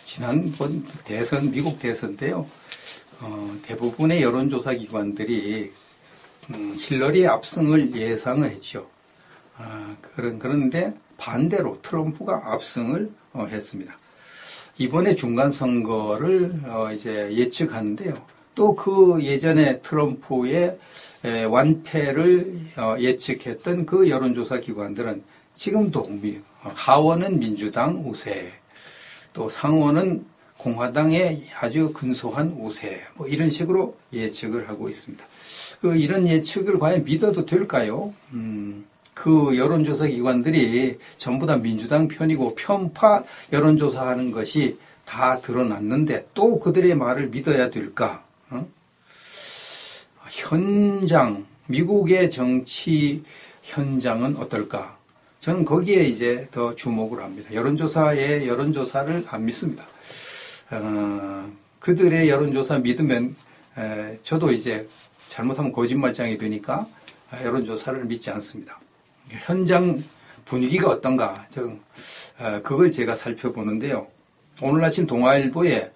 지난번 대선, 미국 대선 때요, 대부분의 여론조사 기관들이 힐러리의 압승을 예상을 했죠. 그런데 반대로 트럼프가 압승을 했습니다. 이번에 중간선거를 이제 예측하는데요. 또 그 예전에 트럼프의 완패를 예측했던 그 여론조사 기관들은 지금도 하원은 민주당 우세, 또 상원은 공화당의 아주 근소한 우세, 뭐 이런 식으로 예측을 하고 있습니다. 이런 예측을 과연 믿어도 될까요? 그 여론조사 기관들이 전부 다 민주당 편이고 편파 여론조사하는 것이 다 드러났는데 또 그들의 말을 믿어야 될까? 미국의 정치 현장은 어떨까? 저는 거기에 이제 더 주목을 합니다. 여론조사를 안 믿습니다. 그들의 여론조사 믿으면 저도 이제 잘못하면 거짓말장이 되니까 여론조사를 믿지 않습니다. 현장 분위기가 어떤가? 그걸 제가 살펴보는데요. 오늘 아침 동아일보에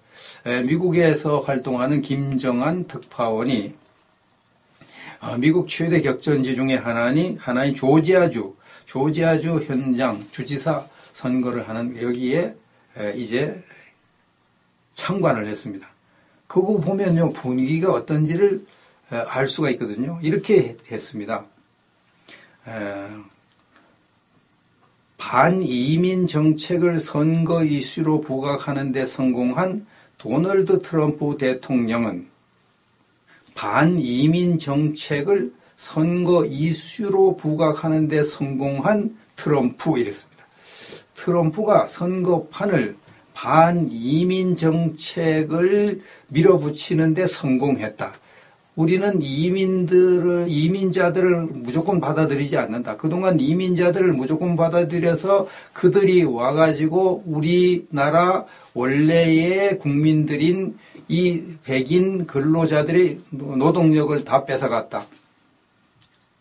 미국에서 활동하는 김정한 특파원이 미국 최대 격전지 중에 하나인 조지아주 현장 주지사 선거를 하는 여기에 이제 참관을 했습니다. 그거 보면요, 분위기가 어떤지를 알 수가 있거든요. 이렇게 했습니다. 반이민 정책을 선거 이슈로 부각하는 데 성공한 도널드 트럼프 대통령은 반이민 정책을 선거 이슈로 부각하는 데 성공한 트럼프 이랬습니다. 트럼프가 선거판을 반이민 정책을 밀어붙이는 데 성공했다. 우리는 이민자들을 무조건 받아들이지 않는다. 그동안 이민자들을 무조건 받아들여서 그들이 와가지고 우리나라 원래의 국민들인 이 백인 근로자들의 노동력을 다 뺏어갔다.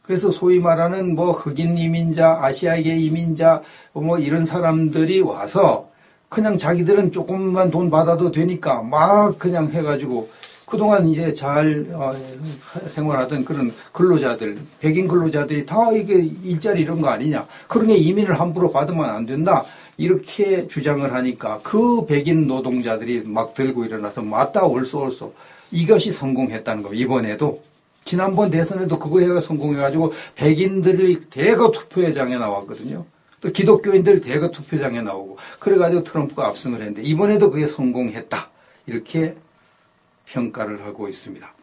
그래서 소위 말하는 흑인 이민자, 아시아계 이민자, 이런 사람들이 와서 그냥 자기들은 조금만 돈 받아도 되니까 막 그냥 해가지고 그동안 이제 잘 생활하던 그런 근로자들, 백인 근로자들이 다 이게 일자리 이런 거 아니냐. 그러니 이민을 함부로 받으면 안 된다. 이렇게 주장을 하니까 그 백인 노동자들이 막 들고 일어나서 맞다 옳소. 이것이 성공했다는 거. 이번에도. 지난번 대선에도 그거 해가 성공해가지고 백인들이 대거 투표장에 나왔거든요. 또 기독교인들 대거 투표장에 나오고. 그래가지고 트럼프가 압승을 했는데 이번에도 그게 성공했다. 이렇게 평가를 하고 있습니다.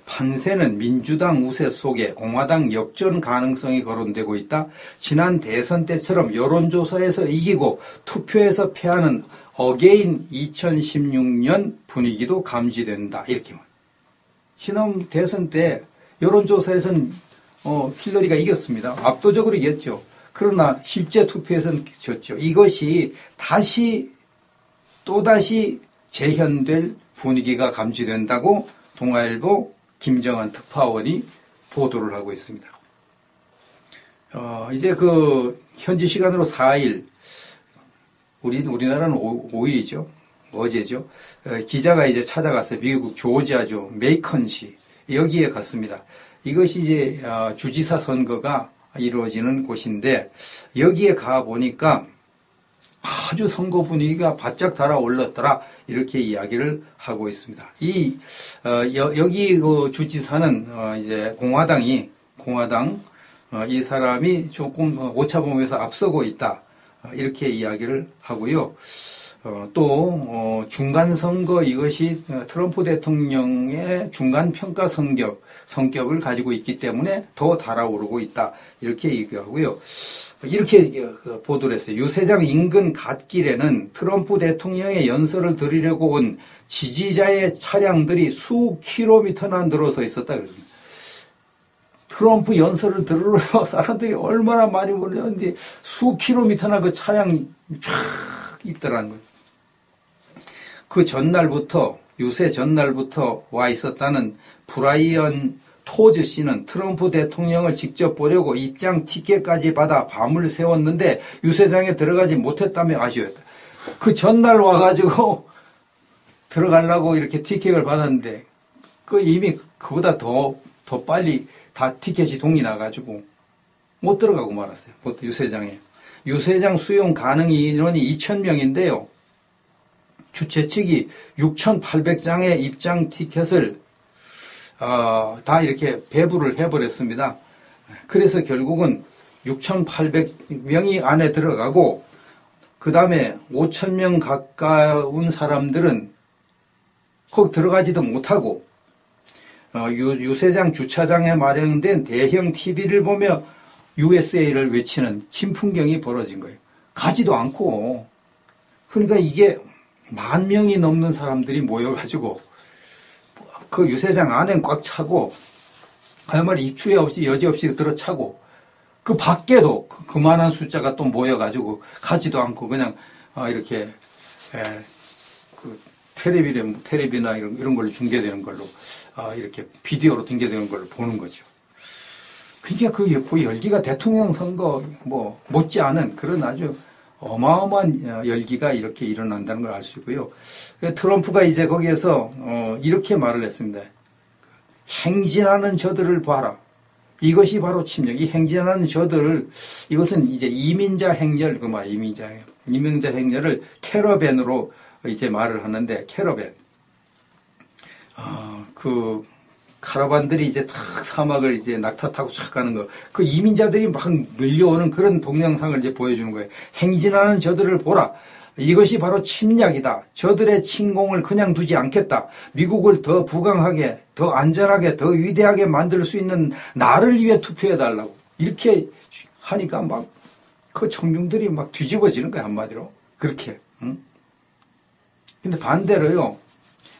판세는 민주당 우세 속에 공화당 역전 가능성이 거론되고 있다. 지난 대선 때처럼 여론조사에서 이기고 투표에서 패하는 어게인 2016년 분위기도 감지된다. 이렇게 말. 지난 대선 때 여론조사에서는 힐러리가 이겼습니다. 압도적으로 이겼죠. 그러나 실제 투표에서는 졌죠. 이것이 또다시 재현될 분위기가 감지된다고 동아일보 김정한 특파원이 보도를 하고 있습니다. 이제 현지 시간으로 4일, 우리나라는 5일이죠. 어제죠. 기자가 이제 찾아갔어요. 미국 조지아주 메이컨시 여기에 갔습니다. 이것이 이제 주지사 선거가 이루어지는 곳인데 여기에 가 보니까 아주 선거 분위기가 바짝 달아올랐더라. 이렇게 이야기를 하고 있습니다. 여기 주지사는 이제 공화당 이 사람이 조금 오차범위에서 앞서고 있다. 이렇게 이야기를 하고요. 또 중간 선거 이것이 트럼프 대통령의 중간 평가 성격을 가지고 있기 때문에 더 달아오르고 있다. 이렇게 얘기하고요. 이렇게 보도를 했어요. 유세장 인근 갓길에는 트럼프 대통령의 연설을 들으려고 온 지지자의 차량들이 수 킬로미터나 늘어서 있었다 그랬습니다. 트럼프 연설을 들으러 사람들이 얼마나 많이 몰렸는데 수 킬로미터나 그 차량이 쫙 있더라는 거예요. 그 유세 전날부터 와 있었다는 브라이언 토즈 씨는 트럼프 대통령을 직접 보려고 입장 티켓까지 받아 밤을 새웠는데 유세장에 들어가지 못했다며 아쉬웠다. 그 전날 와가지고 들어가려고 이렇게 티켓을 받았는데 그 이미 그보다 더 빨리 다 티켓이 동이 나가지고 못 들어가고 말았어요. 유세장에. 유세장 수용 가능 인원이 2,000명인데요. 주최 측이 6,800장의 입장 티켓을 다 이렇게 배부를 해버렸습니다. 그래서 결국은 6,800명이 안에 들어가고 그 다음에 5,000명 가까운 사람들은 거기 들어가지도 못하고 유세장 주차장에 마련된 대형 TV를 보며 USA를 외치는 친풍경이 벌어진 거예요. 가지도 않고. 그러니까 이게 10,000명이 넘는 사람들이 모여가지고 그 유세장 안엔 꽉 차고 그야말로 입추에 없이 여지없이 들어차고 그 밖에도 그만한 숫자가 또 모여가지고 가지도 않고 그냥 이렇게 그 텔레비나 이런 걸로 중계되는 걸로 이렇게 비디오로 중계되는 걸로 보는 거죠. 그게 그 열기가 대통령 선거 뭐 못지않은 그런 아주 어마어마한 열기가 이렇게 일어난다는 걸 알 수 있고요. 트럼프가 이제 거기에서 이렇게 말을 했습니다. 행진하는 저들을 봐라. 이것이 바로 침략. 이 행진하는 저들을 이것은 이제 이민자 행렬 이민자 행렬을 캐러밴으로 이제 말을 하는데 캐러밴. 그 카라반들이 이제 탁 사막을 이제 낙타 타고 쫙 가는 거. 그 이민자들이 막 밀려오는 그런 동영상을 이제 보여주는 거예요. 행진하는 저들을 보라. 이것이 바로 침략이다. 저들의 침공을 그냥 두지 않겠다. 미국을 더 부강하게, 더 안전하게, 더 위대하게 만들 수 있는 나를 위해 투표해달라고. 이렇게 하니까 막 그 청중들이 막 뒤집어지는 거야, 한마디로. 그렇게. 응? 근데 반대로요.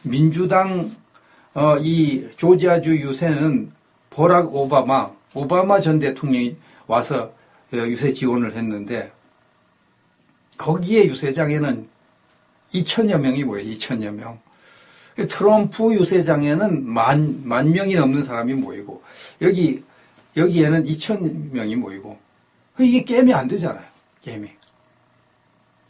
민주당 이 조지아주 유세는 버락 오바마 전 대통령이 와서 유세 지원을 했는데 거기에 유세장에는 2,000여 명이 모여요. 2,000여 명. 트럼프 유세장에는 만 명이 넘는 사람이 모이고 여기에는 2,000명이 모이고 이게 게임이 안 되잖아요. 게임이.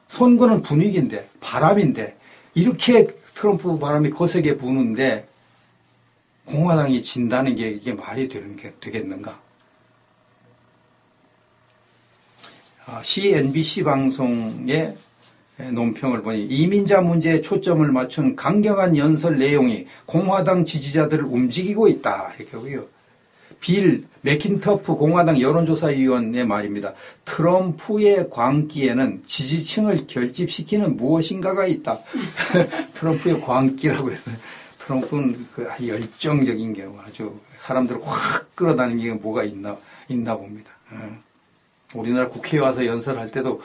선거는 분위기인데 바람인데 이렇게 트럼프 바람이 거세게 부는데 공화당이 진다는 게 이게 말이 되겠는가? CNBC 방송의 논평을 보니 이민자 문제에 초점을 맞춘 강경한 연설 내용이 공화당 지지자들을 움직이고 있다. 이렇게 하고요. 빌 맥킨터프 공화당 여론조사위원의 말입니다. 트럼프의 광기에는 지지층을 결집시키는 무엇인가가 있다. 트럼프의 광기라고 했어요. 트럼프는 그 아주 열정적인 게 아주 사람들을 확 끌어다니는 게 뭐가 있나 봅니다. 우리나라 국회에 와서 연설할 때도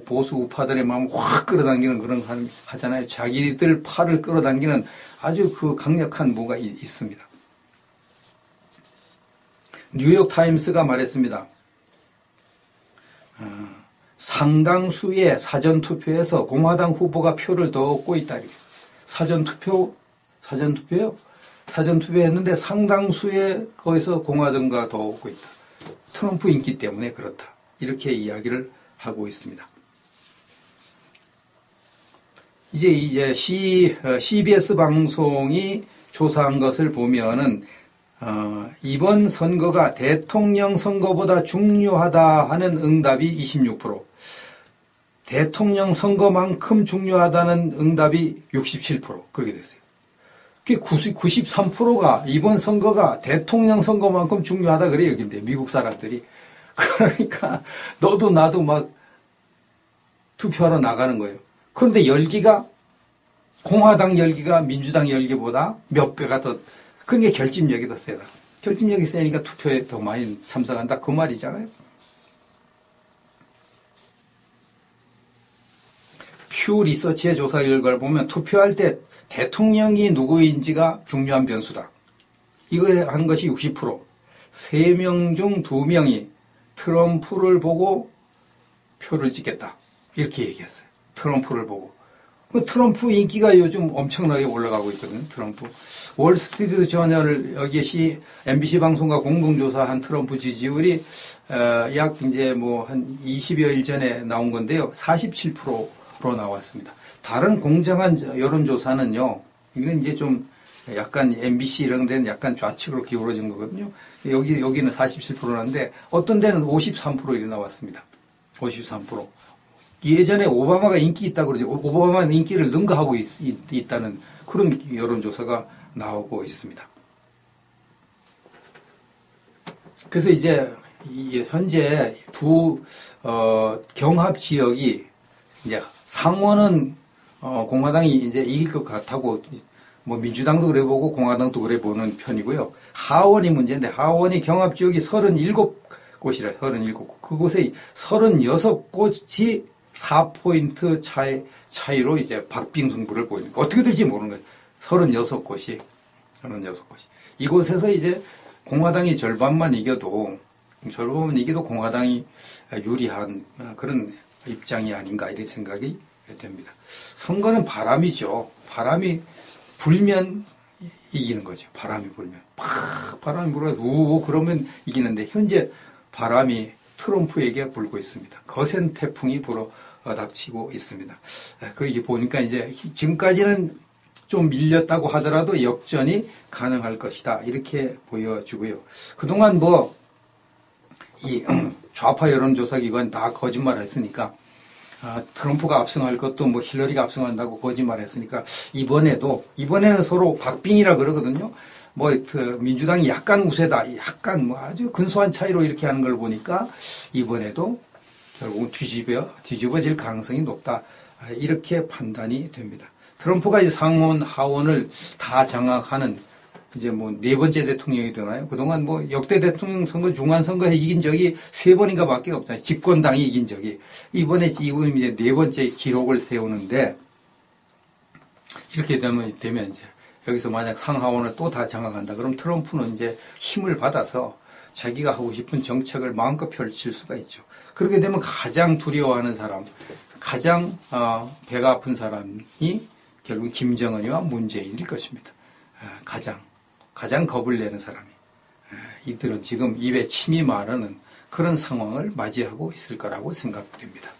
보수 우파들의 마음을 확 끌어당기는 그런 하잖아요. 자기들 팔을 끌어당기는 아주 그 강력한 뭐가 있습니다. 뉴욕 타임스가 말했습니다. 상당수의 사전투표에서 공화당 후보가 표를 더 얻고 있다. 사전투표요? 사전투표했는데 상당수의 거기서 공화당가 더 얻고 있다. 트럼프 인기 때문에 그렇다. 이렇게 이야기를 하고 있습니다. 이제 CBS 방송이 조사한 것을 보면은 이번 선거가 대통령 선거보다 중요하다 하는 응답이 26%, 대통령 선거만큼 중요하다는 응답이 67% 그렇게 됐어요. 93%가 이번 선거가 대통령 선거만큼 중요하다 그래 여긴데 미국 사람들이. 그러니까 너도 나도 막 투표하러 나가는 거예요. 그런데 열기가 공화당 열기가 민주당 열기보다 몇 배가 더, 그게 결집력이 더 세다. 결집력이 세니까 투표에 더 많이 참석한다 그 말이잖아요. 퓨 리서치의 조사 결과를 보면 투표할 때 대통령이 누구인지가 중요한 변수다. 이거 한 것이 60%. 3명 중 2명이 트럼프를 보고 표를 찍겠다. 이렇게 얘기했어요. 트럼프를 보고. 그 트럼프 인기가 요즘 엄청나게 올라가고 있거든요. 트럼프. 월스트리트 저널 여기 MBC 방송과 공동조사한 트럼프 지지율이 약 이제 뭐 한 20여일 전에 나온 건데요. 47%로 나왔습니다. 다른 공정한 여론조사는요. 이건 이제 좀 약간 MBC 이런 데는 약간 좌측으로 기울어진 거거든요. 여기는 47%인데 어떤 데는 53% 이렇게 나왔습니다. 53%. 예전에 오바마가 인기 있다고 그러죠. 오바마는 인기를 능가하고 있다는 그런 여론조사가 나오고 있습니다. 그래서 이제 현재 두 경합 지역이 이제 상원은 공화당이 이제 이길 것 같다고 뭐 민주당도 그래 보고 공화당도 그래 보는 편이고요. 하원이 문제인데 하원이 경합 지역이 37곳이라 37곳. 그곳에 36곳이 4포인트 차이로 이제 박빙승부를 보이니까 어떻게 될지 모르는 거예요. 36곳이. 이곳에서 이제 공화당이 절반만 이겨도 공화당이 유리한 그런 입장이 아닌가 이런 생각이 됩니다. 선거는 바람이죠. 바람이 불면 이기는 거죠. 바람이 불면. 바람이 불어서 그러면 이기는데 현재 바람이 트럼프에게 불고 있습니다. 거센 태풍이 불어닥치고 있습니다. 이게 보니까 이제 지금까지는 좀 밀렸다고 하더라도 역전이 가능할 것이다. 이렇게 보여주고요. 그동안 이 좌파 여론조사 기관 다 거짓말 했으니까, 트럼프가 압승할 것도 힐러리가 압승한다고 거짓말 했으니까, 이번에는 서로 박빙이라 그러거든요. 민주당이 약간 우세다. 약간 아주 근소한 차이로 이렇게 하는 걸 보니까, 이번에도 결국은 뒤집어질 가능성이 높다. 이렇게 판단이 됩니다. 트럼프가 이제 상원, 하원을 다 장악하는 이제 네 번째 대통령이 되나요? 그동안 역대 대통령 선거, 중간선거에 이긴 적이 3번인가 밖에 없잖아요. 집권당이 이긴 적이. 이번에 이제 네 번째 기록을 세우는데, 이렇게 되면 이제 여기서 만약 상하원을 또 다 장악한다. 그럼 트럼프는 이제 힘을 받아서 자기가 하고 싶은 정책을 마음껏 펼칠 수가 있죠. 그렇게 되면 가장 두려워하는 사람, 가장 배가 아픈 사람이 결국 김정은이와 문재인일 것입니다. 가장 겁을 내는 사람이. 이들은 지금 입에 침이 마르는 그런 상황을 맞이하고 있을 거라고 생각됩니다.